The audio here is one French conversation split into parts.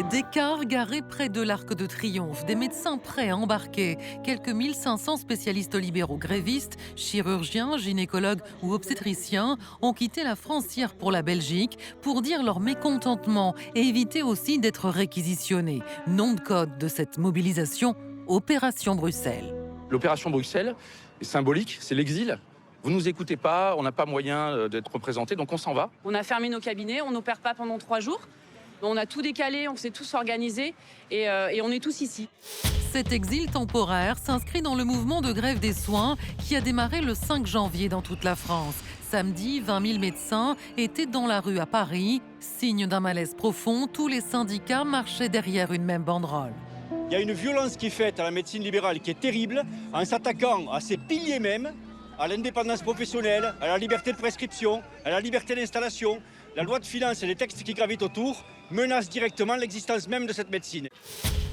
Des cars garés près de l'Arc de Triomphe, des médecins prêts à embarquer, quelques 1500 spécialistes libéraux grévistes, chirurgiens, gynécologues ou obstétriciens ont quitté la France hier pour la Belgique pour dire leur mécontentement et éviter aussi d'être réquisitionnés. Nom de code de cette mobilisation, Opération Bruxelles. L'opération Bruxelles est symbolique, c'est l'exil. Vous ne nous écoutez pas, on n'a pas moyen d'être représenté, donc on s'en va. On a fermé nos cabinets, on n'opère pas pendant 3 jours. On a tout décalé, on s'est tous organisés et on est tous ici. Cet exil temporaire s'inscrit dans le mouvement de grève des soins qui a démarré le 5 janvier dans toute la France. Samedi, 20 000 médecins étaient dans la rue à Paris. Signe d'un malaise profond, tous les syndicats marchaient derrière une même banderole. Il y a une violence qui est faite à la médecine libérale qui est terrible en s'attaquant à ses piliers mêmes, à l'indépendance professionnelle, à la liberté de prescription, à la liberté d'installation. La loi de finances et les textes qui gravitent autour menacent directement l'existence même de cette médecine.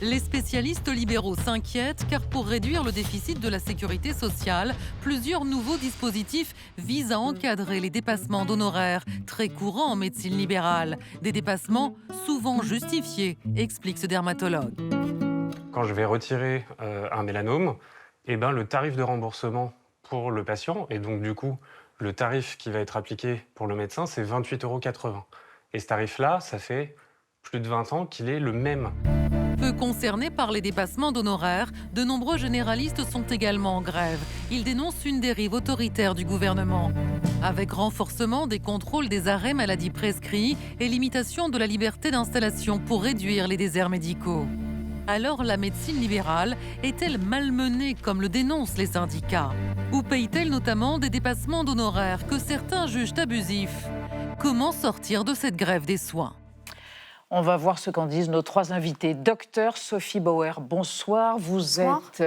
Les spécialistes libéraux s'inquiètent car pour réduire le déficit de la sécurité sociale, plusieurs nouveaux dispositifs visent à encadrer les dépassements d'honoraires, très courants en médecine libérale. Des dépassements souvent justifiés, explique ce dermatologue. Quand je vais retirer un mélanome, le tarif de remboursement pour le patient, et donc du coup le tarif qui va être appliqué pour le médecin, c'est 28,80 €. Et ce tarif-là, ça fait plus de 20 ans qu'il est le même. Peu concernés par les dépassements d'honoraires, de nombreux généralistes sont également en grève. Ils dénoncent une dérive autoritaire du gouvernement, avec renforcement des contrôles des arrêts maladies prescrits et limitation de la liberté d'installation pour réduire les déserts médicaux. Alors la médecine libérale est-elle malmenée comme le dénoncent les syndicats? Ou paye-t-elle notamment des dépassements d'honoraires que certains jugent abusifs? Comment sortir de cette grève des soins? On va voir ce qu'en disent nos 3 invités. Docteur Sophie Bauer, bonsoir. Vous êtes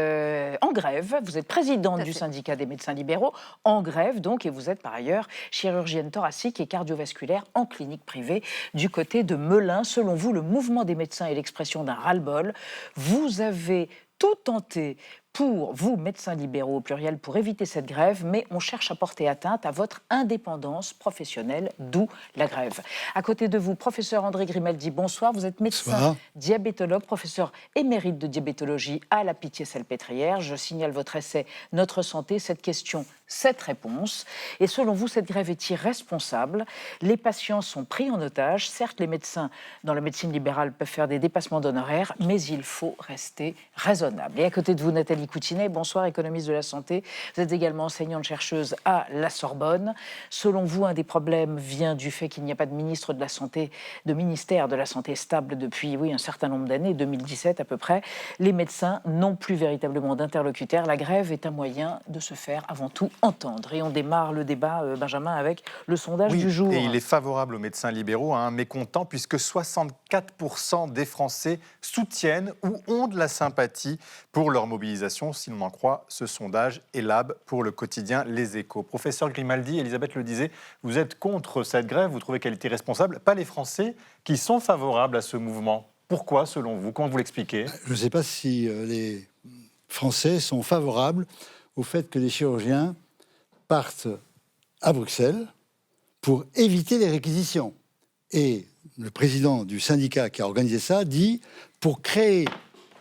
en grève, vous êtes présidente du syndicat des médecins libéraux, en grève donc, et vous êtes par ailleurs chirurgienne thoracique et cardiovasculaire en clinique privée du côté de Melun. Selon vous, le mouvement des médecins est l'expression d'un ras-le-bol. Vous avez tout tenté pour vous, médecins libéraux au pluriel, pour éviter cette grève, mais on cherche à porter atteinte à votre indépendance professionnelle, d'où la grève. À côté de vous, professeur André Grimaldi, bonsoir. Vous êtes médecin diabétologue, professeur émérite de diabétologie à la Pitié-Salpêtrière. Je signale votre essai « Notre santé, cette question, cette réponse ». Et selon vous, cette grève est irresponsable. Les patients sont pris en otage. Certes, les médecins dans la médecine libérale peuvent faire des dépassements d'honoraires, mais il faut rester raisonnable. Et à côté de vous, Nathalie Coutinet, bonsoir, économiste de la santé. Vous êtes également enseignante-chercheuse à la Sorbonne. Selon vous, un des problèmes vient du fait qu'il n'y a pas de ministre de la Santé, de ministère de la Santé stable depuis un certain nombre d'années, 2017 à peu près. Les médecins n'ont plus véritablement d'interlocuteurs. La grève est un moyen de se faire avant tout entendre. Et on démarre le débat, Benjamin, avec le sondage du jour. Et il est favorable aux médecins libéraux, mécontent, puisque 64% des Français soutiennent ou ont de la sympathie pour leur mobilisation, si l'on en croit ce sondage ELAB pour le quotidien Les Échos. Professeur Grimaldi, Elisabeth le disait, vous êtes contre cette grève, vous trouvez qu'elle est irresponsable, pas les Français qui sont favorables à ce mouvement. Pourquoi, selon vous? Comment vous l'expliquez? Je ne sais pas si les Français sont favorables au fait que les chirurgiens partent à Bruxelles pour éviter les réquisitions. Et le président du syndicat qui a organisé ça dit pour créer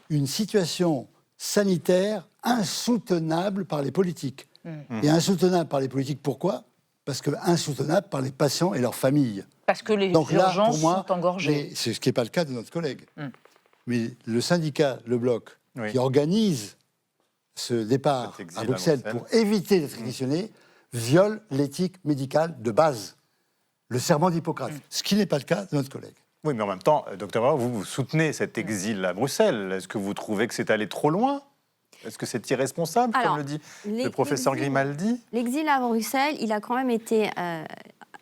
une situation sanitaire insoutenable par les politiques. Et insoutenable par les politiques, pourquoi? Parce que insoutenable par les patients et leurs familles. Parce que les urgences sont engorgées. C'est ce qui n'est pas le cas de notre collègue. Mais le syndicat, le Bloc, qui organise ce départ à Bruxelles pour éviter d'être réquisitionné, viole l'éthique médicale de base, le serment d'Hippocrate, ce qui n'est pas le cas de notre collègue. Oui, mais en même temps, docteur Bauer, vous soutenez cet exil à Bruxelles. Est-ce que vous trouvez que c'est allé trop loin? Est-ce que c'est irresponsable, comme le dit le professeur Grimaldi? L'exil à Bruxelles, il a quand même été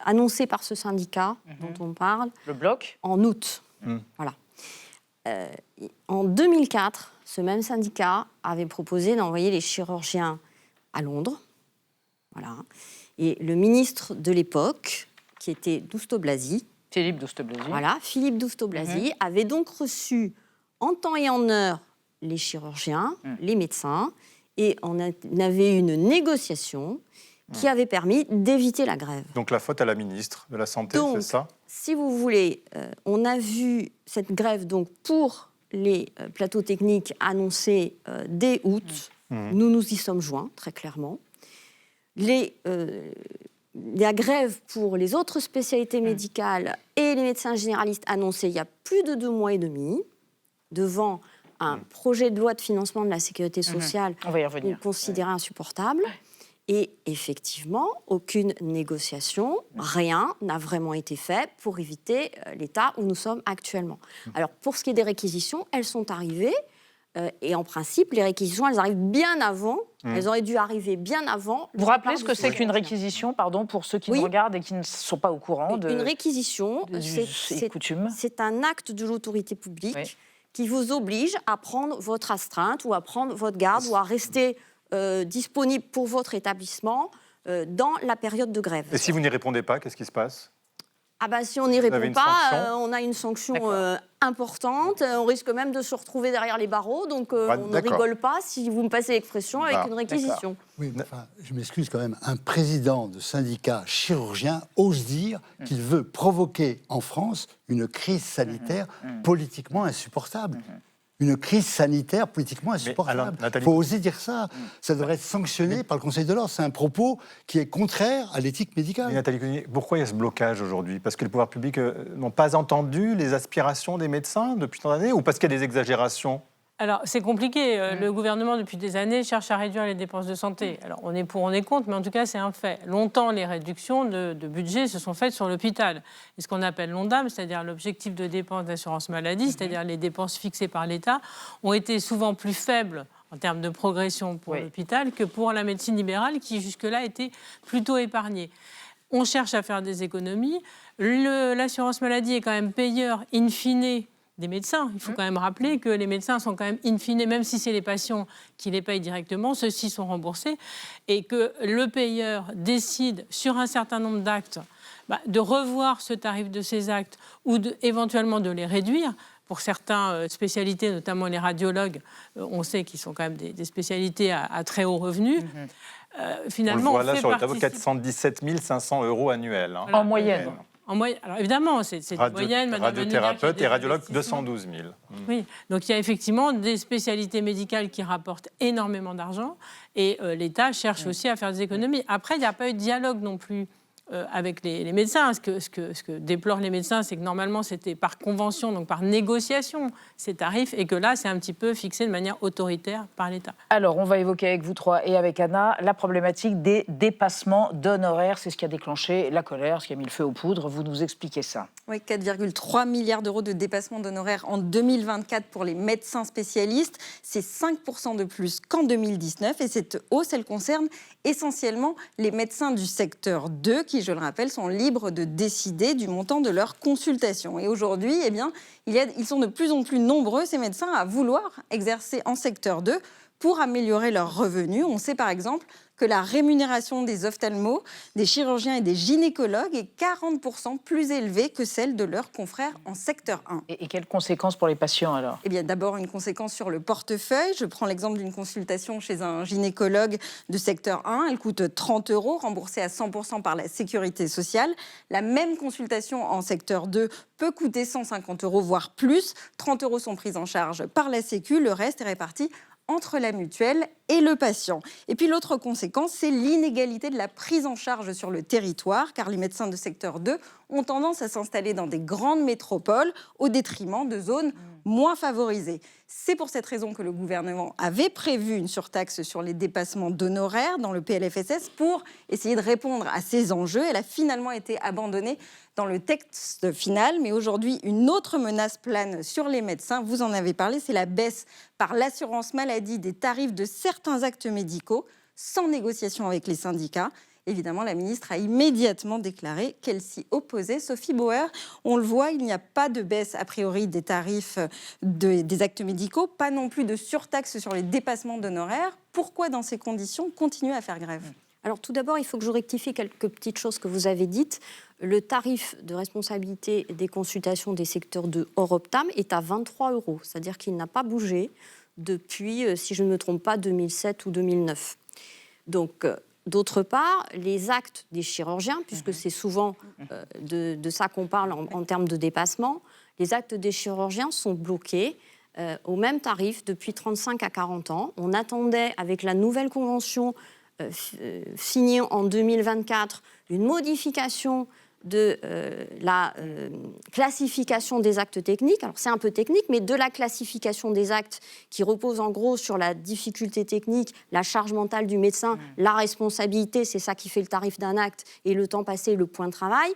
annoncé par ce syndicat dont on parle. Le Bloc. En août. Voilà. En 2004, ce même syndicat avait proposé d'envoyer les chirurgiens à Londres. Voilà. Et le ministre de l'époque, qui était Douste-Blazy, Philippe Douste-Blazy. Voilà, Philippe Douste-Blazy avait donc reçu en temps et en heure les chirurgiens, les médecins, et on avait une négociation qui avait permis d'éviter la grève. Donc la faute à la ministre de la Santé, c'est ça? si vous voulez, on a vu cette grève donc pour les plateaux techniques annoncés dès août. Nous nous y sommes joints, très clairement. La grève pour les autres spécialités médicales et les médecins généralistes annoncés il y a plus de 2 mois et demi, devant un projet de loi de financement de la sécurité sociale qu'on considérait insupportable. Et effectivement, aucune négociation, rien n'a vraiment été fait pour éviter l'état où nous sommes actuellement. Alors, pour ce qui est des réquisitions, elles sont arrivées. Et en principe, les réquisitions, elles arrivent bien avant. Elles auraient dû arriver bien avant. Vous rappelez ce que c'est qu'une réquisition, pardon, pour ceux qui nous regardent et qui ne sont pas au courant de... Une réquisition, c'est un acte de l'autorité publique qui vous oblige à prendre votre astreinte ou à prendre votre garde ou à rester disponible pour votre établissement dans la période de grève. Et si vous n'y répondez pas, qu'est-ce qui se passe ? Si on n'y répond pas, on a une sanction importante. On risque même de se retrouver derrière les barreaux. Donc, on ne rigole pas, si vous me passez l'expression, avec une réquisition. Oui, mais je m'excuse quand même. Un président de syndicat chirurgien ose dire qu'il veut provoquer en France une crise sanitaire politiquement insupportable. Une crise sanitaire politiquement insupportable. Il faut oser dire ça. Ça devrait être sanctionné par le Conseil de l'Ordre. C'est un propos qui est contraire à l'éthique médicale. Mais Nathalie Cognier, pourquoi il y a ce blocage aujourd'hui ? Parce que les pouvoirs publics n'ont pas entendu les aspirations des médecins depuis tant d'années, ou parce qu'il y a des exagérations ? Alors, c'est compliqué. Le gouvernement, depuis des années, cherche à réduire les dépenses de santé. Alors, on est pour, on est contre, mais en tout cas, c'est un fait. Longtemps, les réductions de budget se sont faites sur l'hôpital. Et ce qu'on appelle l'ONDAM, c'est-à-dire l'objectif de dépenses d'assurance maladie, c'est-à-dire les dépenses fixées par l'État, ont été souvent plus faibles en termes de progression pour l'hôpital que pour la médecine libérale, qui jusque-là était plutôt épargnée. On cherche à faire des économies. L'assurance maladie est quand même payeur in fine des médecins. Il faut quand même rappeler que les médecins sont quand même in fine, même si c'est les patients qui les payent directement, ceux-ci sont remboursés, et que le payeur décide sur un certain nombre d'actes de revoir ce tarif de ces actes ou éventuellement de les réduire. Pour certaines spécialités, notamment les radiologues, on sait qu'ils sont quand même des spécialités à très haut revenu. Finalement, on le voit là sur le tableau, 417 500 € annuels. En moyenne. Alors évidemment, c'est une moyenne. Radiothérapeute et radiologue, 212 000. Oui, donc il y a effectivement des spécialités médicales qui rapportent énormément d'argent et l'État cherche aussi à faire des économies. Après, il n'y a pas eu de dialogue non plus avec les médecins. Ce que déplorent les médecins, c'est que normalement, c'était par convention, donc par négociation, ces tarifs, et que là, c'est un petit peu fixé de manière autoritaire par l'État. Alors, on va évoquer avec vous trois et avec Anna la problématique des dépassements d'honoraires. C'est ce qui a déclenché la colère, ce qui a mis le feu aux poudres. Vous nous expliquez ça. Oui, 4,3 milliards d'euros de dépassements d'honoraires en 2024 pour les médecins spécialistes. C'est 5% de plus qu'en 2019. Et cette hausse, elle concerne essentiellement les médecins du secteur 2 qui, je le rappelle, sont libres de décider du montant de leur consultation. Et aujourd'hui, eh bien, ils sont de plus en plus nombreux, ces médecins, à vouloir exercer en secteur 2 pour améliorer leurs revenus. On sait par exemple que la rémunération des ophtalmos, des chirurgiens et des gynécologues est 40% plus élevée que celle de leurs confrères en secteur 1. Et quelles conséquences pour les patients alors ? Eh bien, d'abord, une conséquence sur le portefeuille. Je prends l'exemple d'une consultation chez un gynécologue de secteur 1. Elle coûte 30 €, remboursée à 100% par la sécurité sociale. La même consultation en secteur 2 peut coûter 150 €, voire plus. 30 € sont pris en charge par la Sécu. Le reste est réparti entre la mutuelle et le patient. Et puis l'autre conséquence, c'est l'inégalité de la prise en charge sur le territoire, car les médecins de secteur 2 ont tendance à s'installer dans des grandes métropoles au détriment de zones moins favorisées. C'est pour cette raison que le gouvernement avait prévu une surtaxe sur les dépassements d'honoraires dans le PLFSS pour essayer de répondre à ces enjeux. Elle a finalement été abandonnée dans le texte final, mais aujourd'hui, une autre menace plane sur les médecins. Vous en avez parlé, c'est la baisse par l'assurance maladie des tarifs de certains actes médicaux, sans négociation avec les syndicats. Évidemment, la ministre a immédiatement déclaré qu'elle s'y opposait. Sophie Bauer, on le voit, il n'y a pas de baisse a priori des tarifs des actes médicaux, pas non plus de surtaxe sur les dépassements d'honoraires. Pourquoi, dans ces conditions, continuer à faire grève ? Alors tout d'abord, il faut que je rectifie quelques petites choses que vous avez dites. Le tarif de responsabilité des consultations des secteurs de hors Optam est à 23 €, c'est-à-dire qu'il n'a pas bougé depuis, si je ne me trompe pas, 2007 ou 2009. Donc, d'autre part, les actes des chirurgiens, puisque c'est souvent de ça qu'on parle en termes de dépassement, les actes des chirurgiens sont bloqués au même tarif depuis 35 à 40 ans. On attendait, avec la nouvelle convention signée en 2024, une modification de la classification des actes techniques. Alors c'est un peu technique, mais de la classification des actes qui repose en gros sur la difficulté technique, la charge mentale du médecin, la responsabilité, c'est ça qui fait le tarif d'un acte, et le temps passé, le point de travail.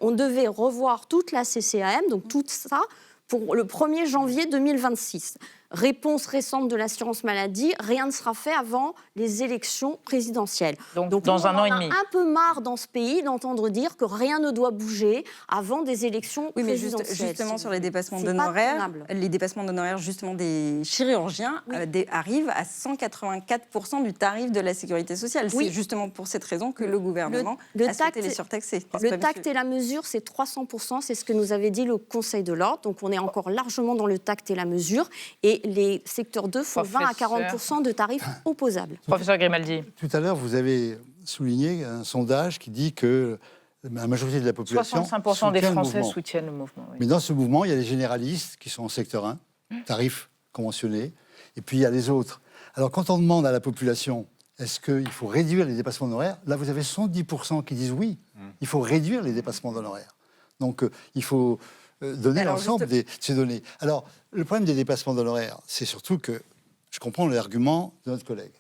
On devait revoir toute la CCAM, donc tout ça, pour le 1er janvier 2026. Réponse récente de l'assurance maladie, rien ne sera fait avant les élections présidentielles. Donc dans un an et demi. On a un peu marre dans ce pays d'entendre dire que rien ne doit bouger avant des élections présidentielles. Oui, mais justement sur les dépassements d'honoraires, justement des chirurgiens arrivent à 184% du tarif de la sécurité sociale. Oui. C'est justement pour cette raison que le gouvernement a souhaité les surtaxer. Le tact et la mesure, c'est 300%, c'est ce que nous avait dit le Conseil de l'Ordre. Donc on est encore largement dans le tact et la mesure. Et les secteurs 2 font 20 à 40% de tarifs opposables. Professeur Grimaldi. Tout à l'heure, vous avez souligné un sondage qui dit que la majorité de la population 65% des Français soutiennent le mouvement. Oui. Mais dans ce mouvement, il y a les généralistes qui sont en secteur 1, tarifs conventionnés, et puis il y a les autres. Alors quand on demande à la population, est-ce qu'il faut réduire les dépassements d'honoraires, là vous avez 70% qui disent oui, il faut réduire les dépassements d'honoraires. Donc il faut donner l'ensemble de ces données. Alors, le problème des dépassements d'honoraires, c'est surtout que je comprends l'argument de notre collègue.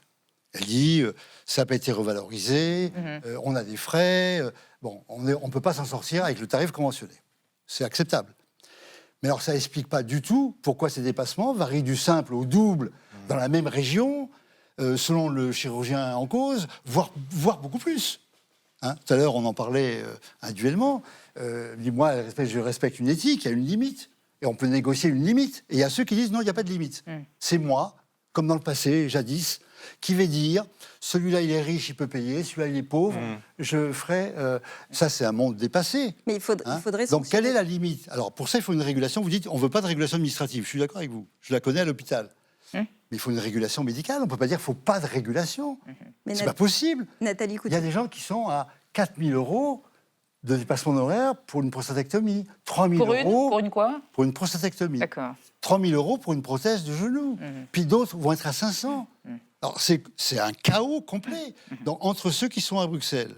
Elle dit, ça n'a pas été revalorisé, on a des frais, on ne peut pas s'en sortir avec le tarif conventionné. C'est acceptable. Mais alors, ça n'explique pas du tout pourquoi ces dépassements varient du simple au double dans la même région, selon le chirurgien en cause, voire beaucoup plus. Hein, tout à l'heure, on en parlait individuellement. Moi, je respecte une éthique, il y a une limite. Et on peut négocier une limite. Et il y a ceux qui disent non, il n'y a pas de limite. C'est moi, comme dans le passé, jadis, qui vais dire celui-là, il est riche, il peut payer, celui-là, il est pauvre, je ferai. Ça, c'est un monde dépassé. Mais il faudrait. Donc, quelle est la limite? Alors, pour ça, il faut une régulation. Vous dites on ne veut pas de régulation administrative. Je suis d'accord avec vous. Je la connais à l'hôpital. Mais il faut une régulation médicale. On ne peut pas dire qu'il ne faut pas de régulation. C'est pas possible. Nathalie Coutu. Il y a des gens qui sont à 4 000 € de dépassement d'honoraires pour une prostatectomie. 3 000 € pour une quoi? Pour une prostatectomie. D'accord. 3 000 € pour une prothèse de genou. Puis d'autres vont être à 500. Alors c'est un chaos complet. Donc entre ceux qui sont à Bruxelles,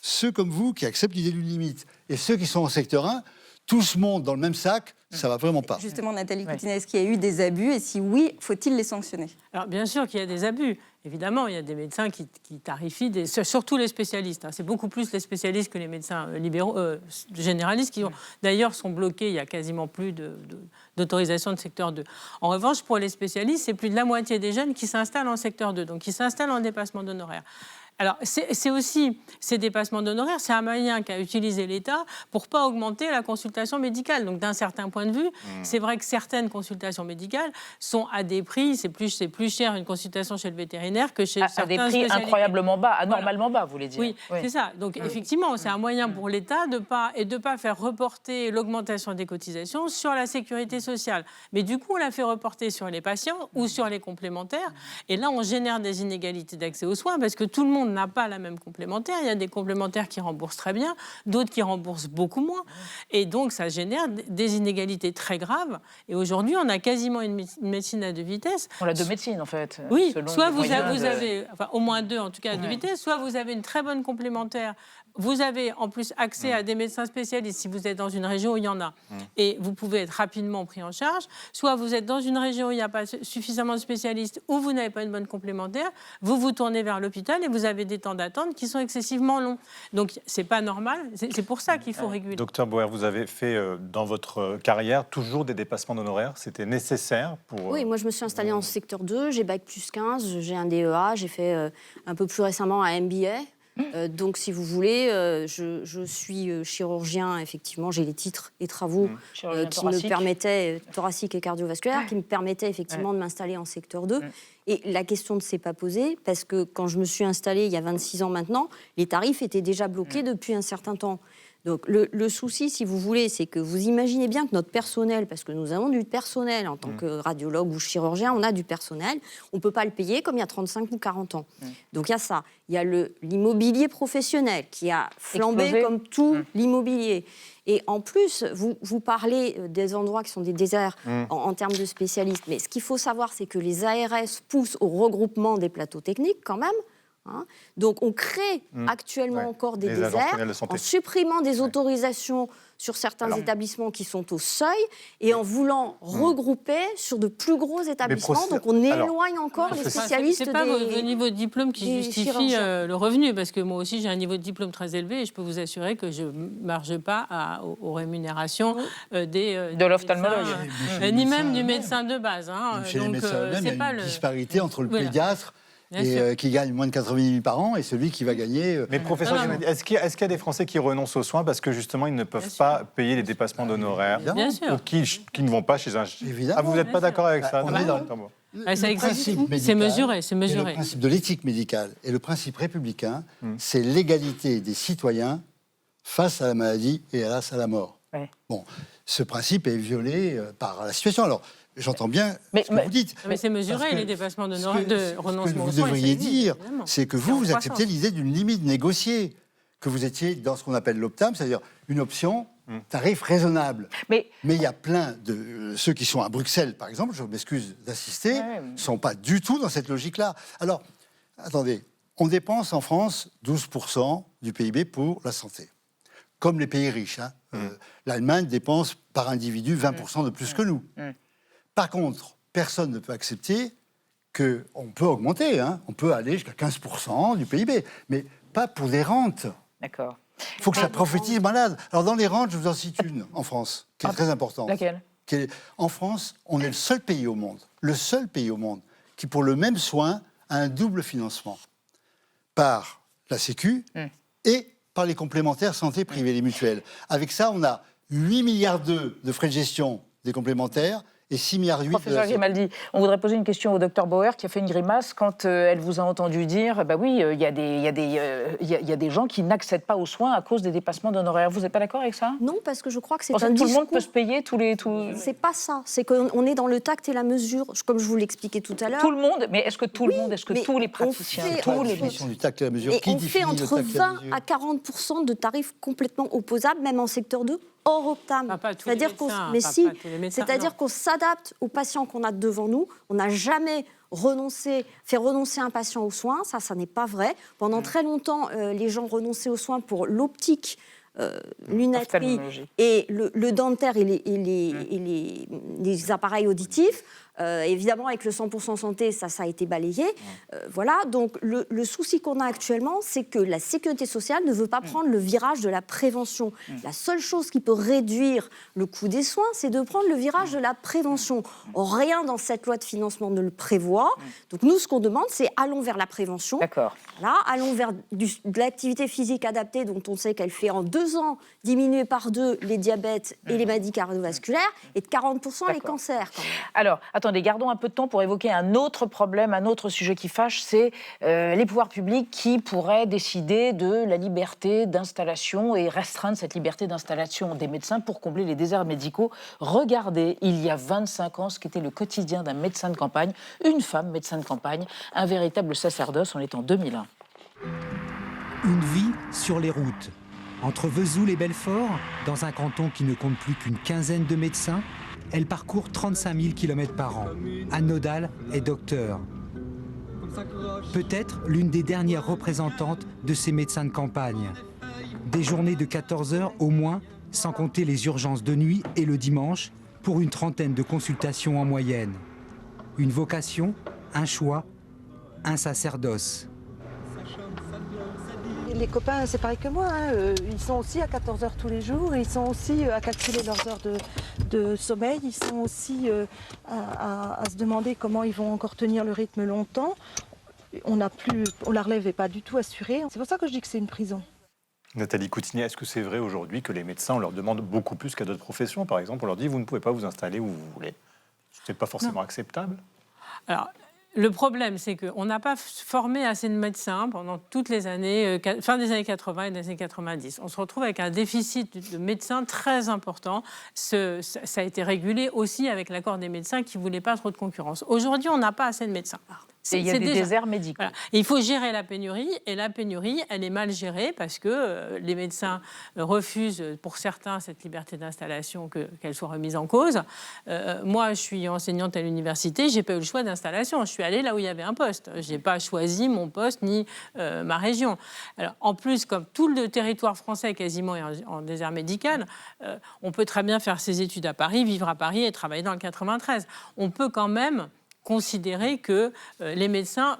ceux comme vous qui acceptent l'idée d'une limite, et ceux qui sont en secteur 1, tous montent dans le même sac, ça va vraiment pas. Justement, Nathalie Coutinez, est-ce qu'il y a eu des abus et si oui, faut-il les sanctionner? Alors bien sûr qu'il y a des abus. Évidemment, il y a des médecins qui tarifient, surtout les spécialistes. C'est beaucoup plus les spécialistes que les médecins libéraux, généralistes, qui d'ailleurs sont bloqués. Il y a quasiment plus d'autorisation de secteur 2. En revanche, pour les spécialistes, c'est plus de la moitié des jeunes qui s'installent en secteur 2, donc qui s'installent en dépassement d'honoraires. Alors, c'est aussi, ces dépassements d'honoraires, c'est un moyen qu'a utilisé l'État pour ne pas augmenter la consultation médicale. Donc, d'un certain point de vue, c'est vrai que certaines consultations médicales sont à des prix, c'est plus cher une consultation chez le vétérinaire que chez certains spécialistes. À des prix incroyablement bas, anormalement bas, vous voulez dire. Oui, c'est ça. Donc, effectivement, c'est un moyen pour l'État de pas faire reporter l'augmentation des cotisations sur la sécurité sociale. Mais du coup, on la fait reporter sur les patients ou sur les complémentaires. Et là, on génère des inégalités d'accès aux soins parce que tout le monde n'a pas la même complémentaire. Il y a des complémentaires qui remboursent très bien, d'autres qui remboursent beaucoup moins. Et donc, ça génère des inégalités très graves. Et aujourd'hui, on a quasiment une médecine à deux vitesses. On a deux médecines, en fait. Oui, soit vous avez, enfin, au moins deux, en tout cas, à deux vitesses, soit vous avez une très bonne complémentaire. Vous avez en plus accès à des médecins spécialistes si vous êtes dans une région où il y en a. Et vous pouvez être rapidement pris en charge. Soit vous êtes dans une région où il n'y a pas suffisamment de spécialistes ou vous n'avez pas une bonne complémentaire. Vous vous tournez vers l'hôpital et vous avez des temps d'attente qui sont excessivement longs. Donc, ce n'est pas normal. C'est pour ça qu'il faut réguler. Docteur Bauer, vous avez fait dans votre carrière toujours des dépassements d'honoraires. C'était nécessaire pour... Oui, moi je me suis installée en secteur 2. J'ai Bac plus 15, j'ai un DEA. J'ai fait un peu plus récemment un MBA. Donc, si vous voulez, je suis chirurgien, effectivement, j'ai les titres et travaux qui me permettaient, thoracique et cardiovasculaire, qui me permettaient effectivement de m'installer en secteur 2. Et la question ne s'est pas posée, parce que quand je me suis installée il y a 26 ans maintenant, les tarifs étaient déjà bloqués depuis un certain temps. Donc le souci, si vous voulez, c'est que vous imaginez bien que notre personnel, parce que nous avons du personnel en tant que radiologue ou chirurgien, on a du personnel, on ne peut pas le payer comme il y a 35 ou 40 ans. Donc il y a ça. Il y a l'immobilier professionnel qui a flambé Explosé. comme tout l'immobilier. Et en plus, vous parlez des endroits qui sont des déserts en termes de spécialistes. Mais ce qu'il faut savoir, c'est que les ARS poussent au regroupement des plateaux techniques quand même. Hein. Donc on crée actuellement encore des déserts en supprimant des autorisations sur certains établissements qui sont au seuil et en voulant regrouper sur de plus gros établissements. Donc on éloigne encore les spécialistes. C'est pas votre niveau de diplôme qui justifie le revenu, parce que moi aussi j'ai un niveau de diplôme très élevé et je peux vous assurer que je ne marche pas aux rémunérations de l'ophtalmologue, ni même du médecin de base. Chez les médecins eux-mêmes, il y a une disparité entre le pédiatre qui gagne moins de 80 000 par an et celui qui va gagner... Mais professeur Guinaldi, est-ce qu'il y a des Français qui renoncent aux soins parce que justement ils ne peuvent pas payer les dépassements d'honoraires ou qui ne vont pas chez un... Évidemment. Vous n'êtes pas d'accord avec ça? C'est mesuré. Le principe de l'éthique médicale et le principe républicain, c'est l'égalité des citoyens face à la maladie et à la mort. Ouais. Bon, ce principe est violé par la situation. Alors, j'entends bien ce que vous dites. Mais c'est mesuré, les dépassements de renoncement aux soins. Ce que vous devriez dire, c'est que vous acceptez l'idée d'une limite négociée, que vous étiez dans ce qu'on appelle l'optam, c'est-à-dire une option tarif raisonnable. Mais il y a plein de... ceux qui sont à Bruxelles, par exemple, je m'excuse d'insister, ne sont pas du tout dans cette logique-là. Alors, attendez, on dépense en France 12% du PIB pour la santé. Comme les pays riches. L'Allemagne dépense par individu 20% de plus que nous. Par contre, personne ne peut accepter qu'on peut augmenter. On peut aller jusqu'à 15% du PIB, mais pas pour des rentes. D'accord. Il faut que ça prophétise malade. Alors, dans les rentes, je vous en cite une en France, qui est très importante. Laquelle? En France, on est le seul pays au monde, qui, pour le même soin, a un double financement. Par la Sécu et par les complémentaires santé privées, les mutuelles. Avec ça, on a 8,2 milliards de frais de gestion des complémentaires et 6,8 milliards de... Professeur Grimaldi, on voudrait poser une question au docteur Bauer qui a fait une grimace quand elle vous a entendu dire oui, il y a des gens qui n'accèdent pas aux soins à cause des dépassements d'honoraires. Vous n'êtes pas d'accord avec ça? Non, parce que je crois que c'est un discours... Tout le monde peut se payer C'est pas ça. C'est qu'on est dans le tact et la mesure, comme je vous l'expliquais tout à l'heure. Tout le monde? Mais est-ce que tout le monde? Est-ce que tous les praticiens? Tous les médecins du tact et la mesure. On fait entre 20 à 40% de tarifs complètement opposables, même en secteur 2. Hors optam. C'est-à-dire qu'on s'adapte aux patients qu'on a devant nous. On n'a jamais fait renoncer un patient aux soins. Ça n'est pas vrai. Pendant très longtemps, les gens renonçaient aux soins pour l'optique, lunetterie et le dentaire et les appareils auditifs. Évidemment, avec le 100% santé, ça a été balayé. Voilà, donc le souci qu'on a actuellement, c'est que la sécurité sociale ne veut pas prendre le virage de la prévention. La seule chose qui peut réduire le coût des soins, c'est de prendre le virage de la prévention. Or, rien dans cette loi de financement ne le prévoit. Donc nous, ce qu'on demande, c'est allons vers la prévention. D'accord. Voilà, allons vers de l'activité physique adaptée, dont on sait qu'elle fait en 2 ans diminuer par 2 les diabètes et les maladies cardiovasculaires, et de 40% les cancers. Quand même. Alors, attendez, gardons un peu de temps pour évoquer un autre problème, un autre sujet qui fâche, c'est les pouvoirs publics qui pourraient décider de la liberté d'installation et restreindre cette liberté d'installation des médecins pour combler les déserts médicaux. Regardez, il y a 25 ans, ce qu'était le quotidien d'un médecin de campagne, une femme médecin de campagne, un véritable sacerdoce, on est en 2001. Une vie sur les routes. Entre Vesoul et Belfort, dans un canton qui ne compte plus qu'une quinzaine de médecins, elle parcourt 35 000 km par an. Anne Nodal est docteur. Peut-être l'une des dernières représentantes de ces médecins de campagne. Des journées de 14 heures au moins, sans compter les urgences de nuit et le dimanche, pour une trentaine de consultations en moyenne. Une vocation, un choix, un sacerdoce. Les copains, c'est pareil que moi, ils sont aussi à 14 heures tous les jours, ils sont aussi à calculer leurs heures de sommeil, ils sont aussi à se demander comment ils vont encore tenir le rythme longtemps. La relève n'est pas du tout assurée. C'est pour ça que je dis que c'est une prison. Nathalie Coutinier, est-ce que c'est vrai aujourd'hui que les médecins, on leur demande beaucoup plus qu'à d'autres professions? Par exemple, on leur dit, vous ne pouvez pas vous installer où vous voulez. Ce n'est pas forcément acceptable? Alors, Le problème, c'est qu'on n'a pas formé assez de médecins pendant toutes les années, fin des années 80 et des années 90. On se retrouve avec un déficit de médecins très important. Ça a été régulé aussi avec l'accord des médecins qui ne voulaient pas trop de concurrence. Aujourd'hui, on n'a pas assez de médecins. Et il y a des déserts médicaux. Voilà. Et il faut gérer la pénurie, et la pénurie, elle est mal gérée parce que les médecins refusent, pour certains, cette liberté d'installation, qu'elle soit remise en cause. Moi, je suis enseignante à l'université, je n'ai pas eu le choix d'installation. Je suis allée là où il y avait un poste. Je n'ai pas choisi mon poste ni ma région. Alors, en plus, comme tout le territoire français quasiment est en désert médical, on peut très bien faire ses études à Paris, vivre à Paris et travailler dans le 93. On peut quand même considérer que les médecins,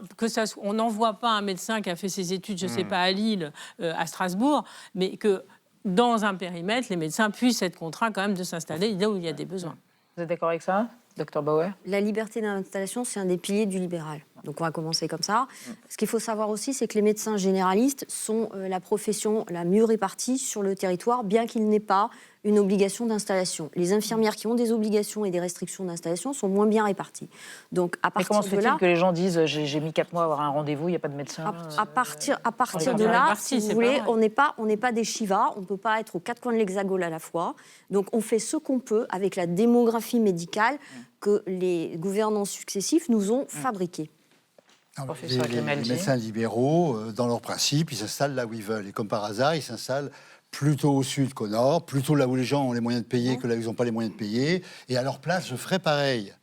on n'envoie pas un médecin qui a fait ses études, je ne sais pas, à Lille, à Strasbourg, mais que dans un périmètre, les médecins puissent être contraints quand même de s'installer là où il y a des besoins. Vous êtes d'accord avec ça, Dr Bauer? La liberté d'installation, c'est un des piliers du libéral. Donc on va commencer comme ça. Ce qu'il faut savoir aussi, c'est que les médecins généralistes sont la profession la mieux répartie sur le territoire, bien qu'il n'ait pas une obligation d'installation. Les infirmières qui ont des obligations et des restrictions d'installation sont moins bien réparties. Donc à partir comment se de fait-il là, que les gens disent j'ai mis 4 mois à avoir un rendez-vous, il n'y a pas de médecin à partir de là, si vous voulez, on n'est pas des Shiva, on ne peut pas être aux quatre coins de l'hexagone à la fois. Donc on fait ce qu'on peut avec la démographie médicale que les gouvernants successifs nous ont fabriquée. Les médecins libéraux, dans leur principe, ils s'installent là où ils veulent. Et comme par hasard, ils s'installent plutôt au sud qu'au nord, plutôt là où les gens ont les moyens de payer que là où ils n'ont pas les moyens de payer. Et à leur place, je ferais pareil.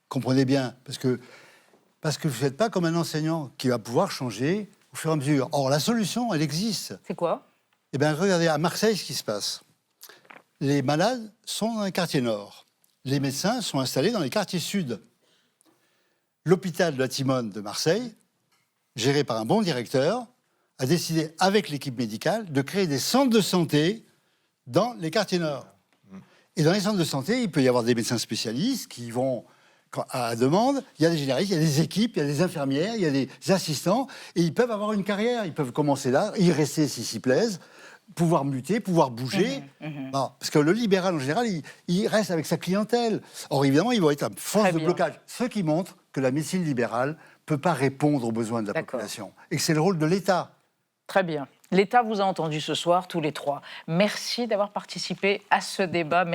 Comprenez bien, parce que vous ne faites pas comme un enseignant qui va pouvoir changer au fur et à mesure. Or, la solution, elle existe. C'est quoi? Eh bien, regardez, à Marseille, ce qui se passe. Les malades sont dans les quartiers nord. Les médecins sont installés dans les quartiers sud. L'hôpital de la Timone de Marseille, géré par un bon directeur, a décidé, avec l'équipe médicale, de créer des centres de santé dans les quartiers nord. Et dans les centres de santé, il peut y avoir des médecins spécialistes qui vont, à la demande, il y a des généralistes, il y a des équipes, il y a des infirmières, il y a des assistants, et ils peuvent avoir une carrière, ils peuvent commencer là, y rester s'ils s'y plaisent, pouvoir muter, pouvoir bouger. Non, parce que le libéral, en général, il reste avec sa clientèle. Or, évidemment, il va être une force de blocage. Ce qui montre que la médecine libérale ne peut pas répondre aux besoins de la population. Et que c'est le rôle de l'État. Très bien. L'État vous a entendu ce soir, tous les trois. Merci d'avoir participé à ce débat. Merci.